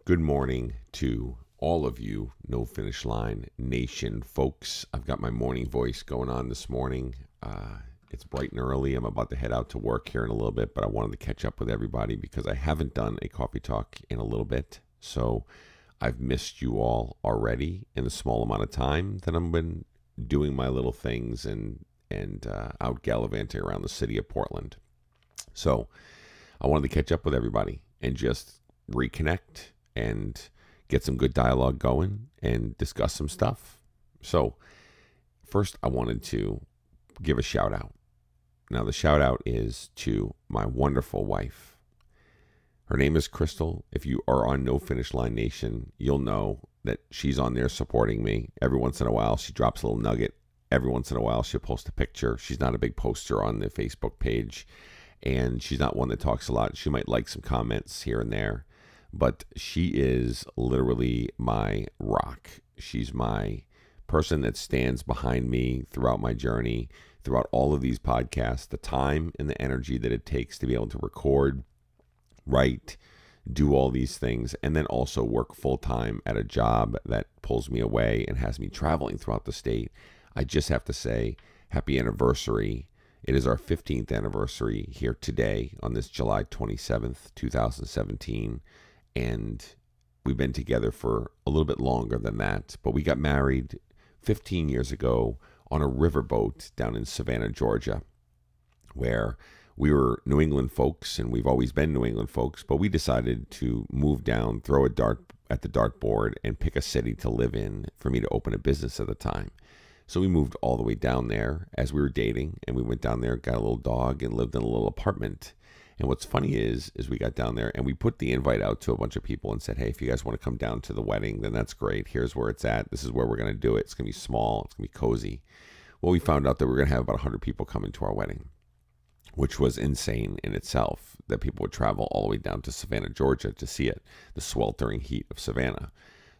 Good morning to all of you, No Finish Line Nation folks. I've got my morning voice going on this morning. It's bright and early. I'm about to head out to work here in a little bit, but I wanted to catch up with everybody because I haven't done a coffee talk in a little bit. So I've missed you all already in the small amount of time that I've been doing my little things and out gallivanting around the city of Portland. So I wanted to catch up with everybody and just reconnect and get some good dialogue going and discuss some stuff. So first, I wanted to give a shout out. Now, the shout out is to my wonderful wife. Her name is Crystal. If you are on No Finish Line Nation, you'll know that she's on there supporting me. Every once in a while, she drops a little nugget. Every once in a while, she'll post a picture. She's not a big poster on the Facebook page, and she's not one that talks a lot. She might like some comments here and there, but she is literally my rock. She's my person that stands behind me throughout my journey, throughout all of these podcasts, the time and the energy that it takes to be able to record, write, do all these things, and then also work full-time at a job that pulls me away and has me traveling throughout the state. I just have to say, happy anniversary. It is our 15th anniversary here today on this July 27th, 2017. And we've been together for a little bit longer than that. But we got married 15 years ago on a riverboat down in Savannah, Georgia, where we were New England folks, and we've always been New England folks, but we decided to move down, throw a dart at the dartboard, and pick a city to live in for me to open a business at the time. So we moved all the way down there as we were dating, and we went down there, got a little dog, and lived in a little apartment. And what's funny is we got down there and we put the invite out to a bunch of people and said, hey, if you guys want to come down to the wedding, then that's great. Here's where it's at. This is where we're going to do it. It's going to be small. It's going to be cozy. Well, we found out that we were going to have about 100 people coming to our wedding, which was insane in itself, that people would travel all the way down to Savannah, Georgia to see it, the sweltering heat of Savannah.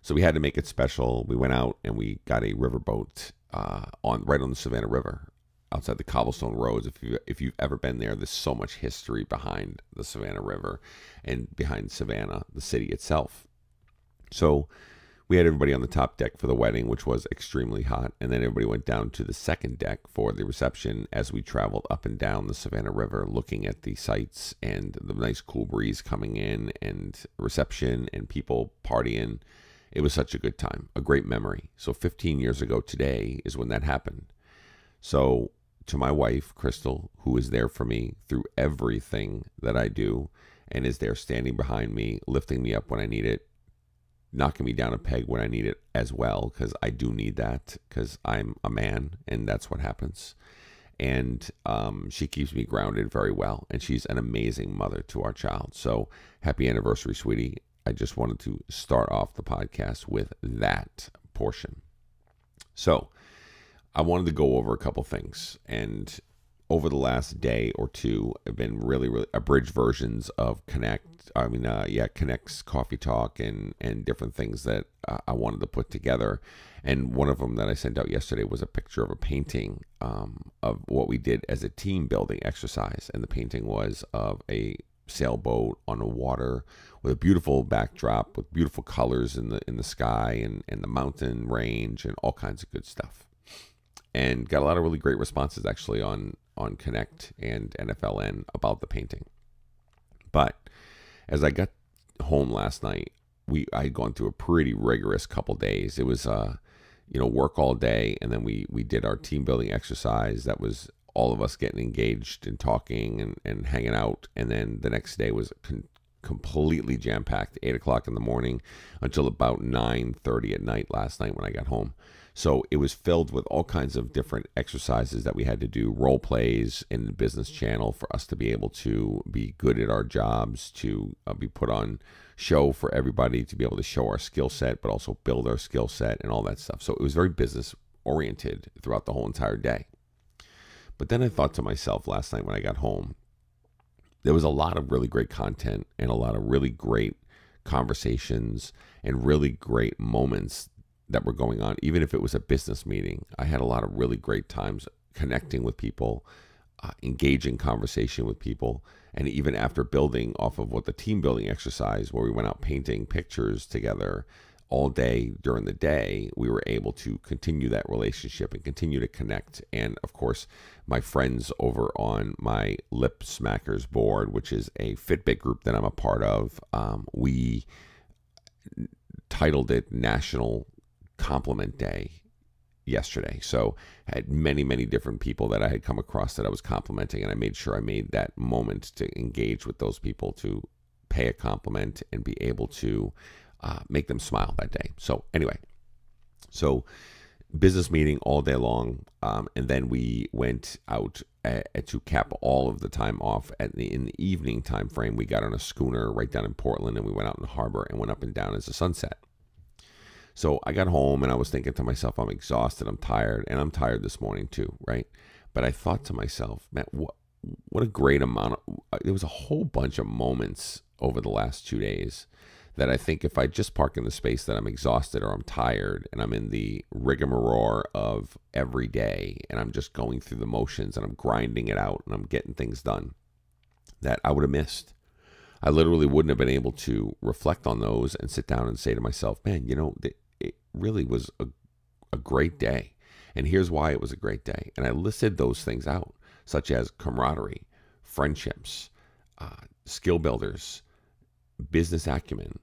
So we had to make it special. We went out and we got a riverboat right on the Savannah River, outside the cobblestone roads. If you've ever been there, there's so much history behind the Savannah River and behind Savannah, the city itself. So we had everybody on the top deck for the wedding, which was extremely hot, and then everybody went down to the second deck for the reception as we traveled up and down the Savannah River, looking at the sights and the nice cool breeze coming in and reception and people partying. It was such a good time, a great memory. So 15 years ago today is when that happened. So to my wife, Crystal, who is there for me through everything that I do and is there standing behind me, lifting me up when I need it, knocking me down a peg when I need it as well, because I do need that because I'm a man and that's what happens. And she keeps me grounded very well, and she's an amazing mother to our child. So happy anniversary, sweetie. I just wanted to start off the podcast with that portion. So I wanted to go over a couple things, and over the last day or two, I've been really abridged versions of Connect's Coffee Talk and different things that I wanted to put together. And one of them that I sent out yesterday was a picture of a painting of what we did as a team building exercise, and the painting was of a sailboat on the water with a beautiful backdrop with beautiful colors in the sky and the mountain range and all kinds of good stuff. And got a lot of really great responses actually on Connect and NFLN about the painting. But as I got home last night, I had gone through a pretty rigorous couple days. It was work all day, and then we did our team building exercise. That was all of us getting engaged and talking and hanging out. And then the next day was completely jam-packed, 8 o'clock in the morning until about 9:30 at night last night when I got home. So it was filled with all kinds of different exercises that we had to do, role plays in the business channel for us to be able to be good at our jobs, to be put on show for everybody, to be able to show our skill set, but also build our skill set and all that stuff. So it was very business oriented throughout the whole entire day. But then I thought to myself last night when I got home, there was a lot of really great content and a lot of really great conversations and really great moments that were going on. Even if it was a business meeting, I had a lot of really great times connecting with people engage in conversation with people. And even after building off of what the team building exercise, where we went out painting pictures together all day during the day, we were able to continue that relationship and continue to connect. And of course, my friends over on my Lip Smackers board, which is a Fitbit group that I'm a part of, we titled it National Compliment Day yesterday. So I had many, many different people that I had come across that I was complimenting, and I made sure I made that moment to engage with those people, to pay a compliment and be able to make them smile that day. So anyway, so business meeting all day long, and then we went out to cap all of the time off in the evening time frame. We got on a schooner right down in Portland, and we went out in the harbor and went up and down as the sun set. So I got home and I was thinking to myself, I'm exhausted, I'm tired, and I'm tired this morning too, right? But I thought to myself, man, what a great amount there was a whole bunch of moments over the last 2 days that I think if I just park in the space that I'm exhausted or I'm tired and I'm in the rigmarole of every day and I'm just going through the motions and I'm grinding it out and I'm getting things done, that I would have missed. I literally wouldn't have been able to reflect on those and sit down and say to myself, man, it really was a great day. And here's why it was a great day. And I listed those things out, such as camaraderie, friendships, skill builders, business acumen,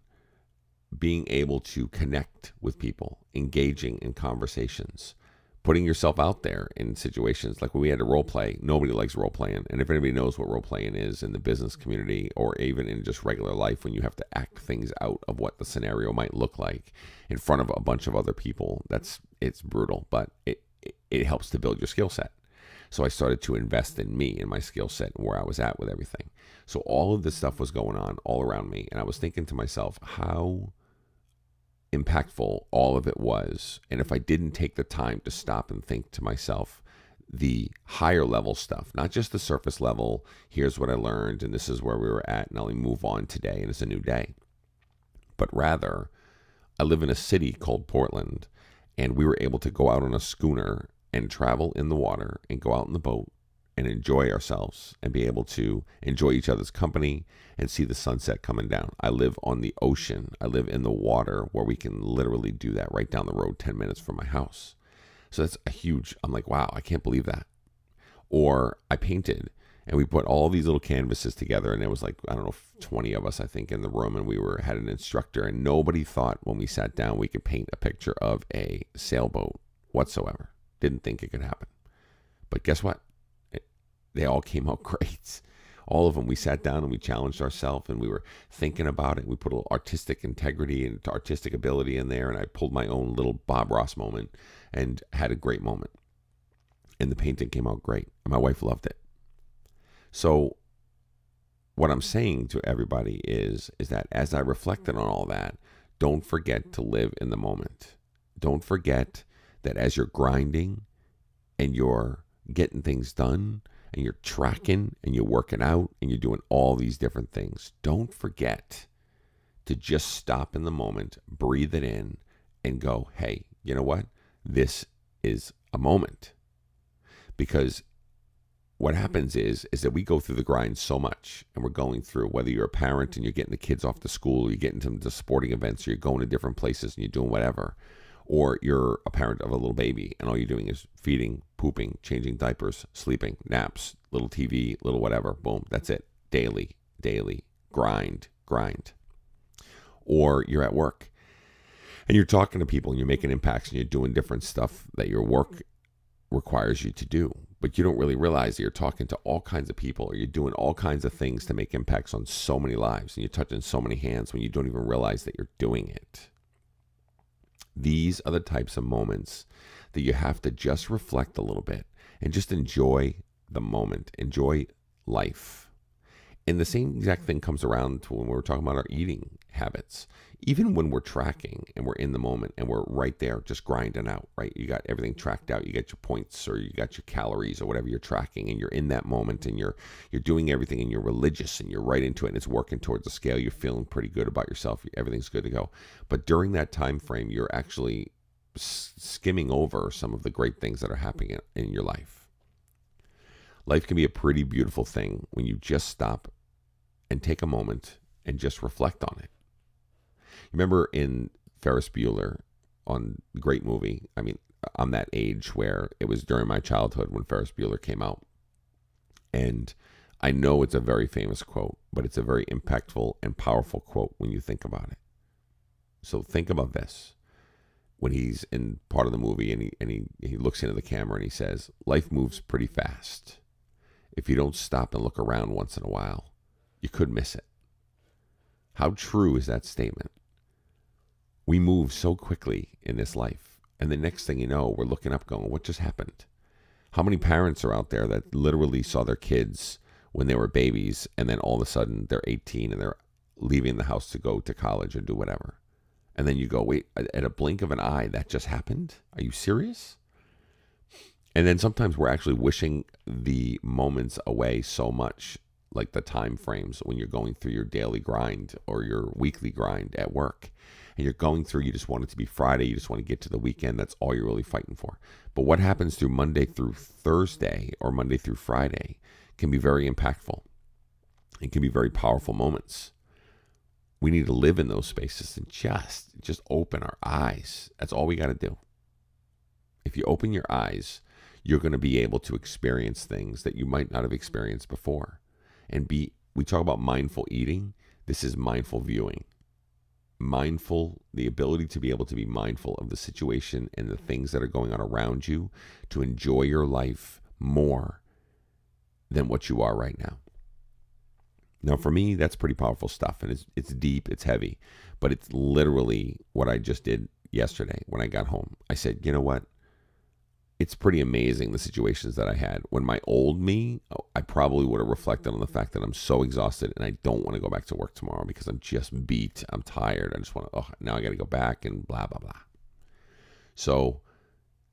being able to connect with people, engaging in conversations, putting yourself out there in situations like when we had to role play. Nobody likes role playing. And if anybody knows what role playing is in the business community or even in just regular life, when you have to act things out of what the scenario might look like in front of a bunch of other people, it's brutal, but it helps to build your skill set. So I started to invest in me and my skill set and where I was at with everything. So all of this stuff was going on all around me. And I was thinking to myself, how impactful all of it was. And if I didn't take the time to stop and think to myself, the higher level stuff, not just the surface level, here's what I learned and this is where we were at and I'll move on today and it's a new day. But rather, I live in a city called Portland, and we were able to go out on a schooner and travel in the water and go out in the boat and enjoy ourselves and be able to enjoy each other's company and see the sunset coming down. I live on the ocean. I live in the water where we can literally do that right down the road, 10 minutes from my house. So that's a huge, I'm like, wow, I can't believe that. Or I painted and we put all these little canvases together, and there was like, I don't know, 20 of us, I think, in the room, and we had an instructor, and nobody thought when we sat down we could paint a picture of a sailboat whatsoever. Didn't think it could happen. But guess what? They all came out great. All of them. We sat down and we challenged ourselves and we were thinking about it. We put a little artistic integrity and artistic ability in there, and I pulled my own little Bob Ross moment and had a great moment. And the painting came out great. And my wife loved it. So what I'm saying to everybody is that as I reflected on all that, don't forget to live in the moment. Don't forget that as you're grinding and you're getting things done and you're tracking and you're working out and you're doing all these different things, don't forget to just stop in the moment, breathe it in, and go, hey, you know what? This is a moment. Because what happens is that we go through the grind so much, and we're going through, whether you're a parent and you're getting the kids off to school, or you're getting them to sporting events, or you're going to different places and you're doing whatever, or you're a parent of a little baby and all you're doing is feeding, pooping, changing diapers, sleeping, naps, little TV, little whatever, boom, that's it. Daily, grind. Or you're at work and you're talking to people and you're making impacts and you're doing different stuff that your work requires you to do, but you don't really realize that you're talking to all kinds of people, or you're doing all kinds of things to make impacts on so many lives, and you're touching so many hands when you don't even realize that you're doing it. These are the types of moments that you have to just reflect a little bit and just enjoy the moment, enjoy life. And the same exact thing comes around to when we're talking about our eating habits. Even when we're tracking and we're in the moment and we're right there just grinding out, right? You got everything tracked out. You got your points or you got your calories or whatever you're tracking, and you're in that moment and you're doing everything and you're religious and you're right into it and it's working towards the scale. You're feeling pretty good about yourself. Everything's good to go. But during that time frame, you're actually skimming over some of the great things that are happening in your life. Life can be a pretty beautiful thing when you just stop and take a moment and just reflect on it. Remember in Ferris Bueller, on the great movie, I mean, I'm that age where it was during my childhood when Ferris Bueller came out. And I know it's a very famous quote, but it's a very impactful and powerful quote when you think about it. So think about this. When he's in part of the movie and he looks into the camera and he says, life moves pretty fast. If you don't stop and look around once in a while, you could miss it. How true is that statement? We move so quickly in this life. And the next thing you know, we're looking up going, what just happened? How many parents are out there that literally saw their kids when they were babies and then all of a sudden they're 18 and they're leaving the house to go to college or do whatever? And then you go, wait, at a blink of an eye, that just happened? Are you serious? And then sometimes we're actually wishing the moments away so much, like the time frames when you're going through your daily grind or your weekly grind at work. And you're going through, you just want it to be Friday, you just want to get to the weekend, that's all you're really fighting for. But what happens through Monday through Thursday or Monday through Friday can be very impactful. It can be very powerful moments. We need to live in those spaces and just open our eyes. That's all we got to do. If you open your eyes, you're going to be able to experience things that you might not have experienced before. And we talk about mindful eating. This is mindful viewing. Mindful, the ability to be able to be mindful of the situation and the things that are going on around you, to enjoy your life more than what you are right now. Now, for me, that's pretty powerful stuff, and it's deep, it's heavy, but it's literally what I just did yesterday when I got home. I said, you know what? It's pretty amazing the situations that I had. When my old me, I probably would have reflected on the fact that I'm so exhausted and I don't want to go back to work tomorrow because I'm just beat. I'm tired. I just want to, now I got to go back and blah, blah, blah. So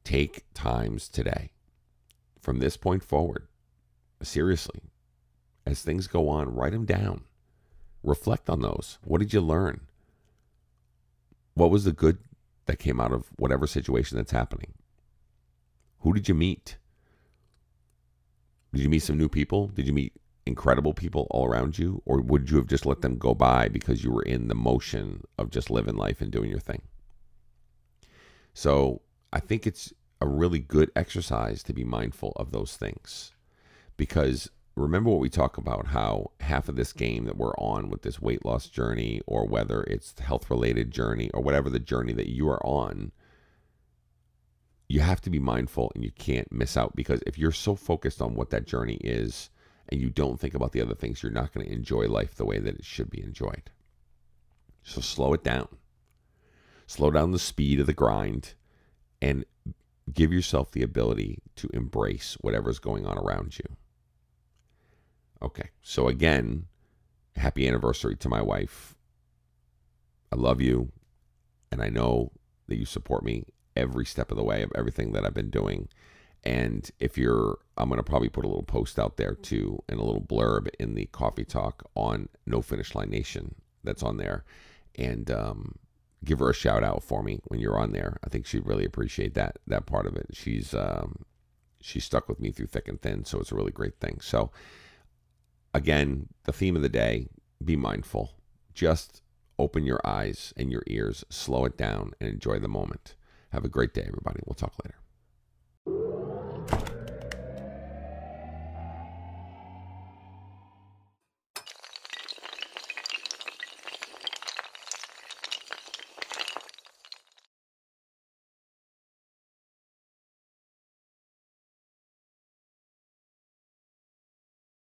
take times today from this point forward. Seriously, as things go on, write them down. Reflect on those. What did you learn? What was the good that came out of whatever situation that's happening? Who did you meet? Did you meet some new people? Did you meet incredible people all around you? Or would you have just let them go by because you were in the motion of just living life and doing your thing? So I think it's a really good exercise to be mindful of those things. Because remember what we talk about, how half of this game that we're on with this weight loss journey, or whether it's the health-related journey, or whatever the journey that you are on, you have to be mindful and you can't miss out, because if you're so focused on what that journey is and you don't think about the other things, you're not going to enjoy life the way that it should be enjoyed. So slow it down. Slow down the speed of the grind and give yourself the ability to embrace whatever's going on around you. Okay, so again, happy anniversary to my wife. I love you, and I know that you support me every step of the way of everything that I've been doing. And I'm going to probably put a little post out there too, and a little blurb in the Coffee Talk on No Finish Line Nation that's on there. And give her a shout out for me when you're on there. I think she'd really appreciate that part of it. She's stuck with me through thick and thin, so it's a really great thing. So again, the theme of the day, be mindful. Just open your eyes and your ears, slow it down, and enjoy the moment. Have a great day, everybody. We'll talk later.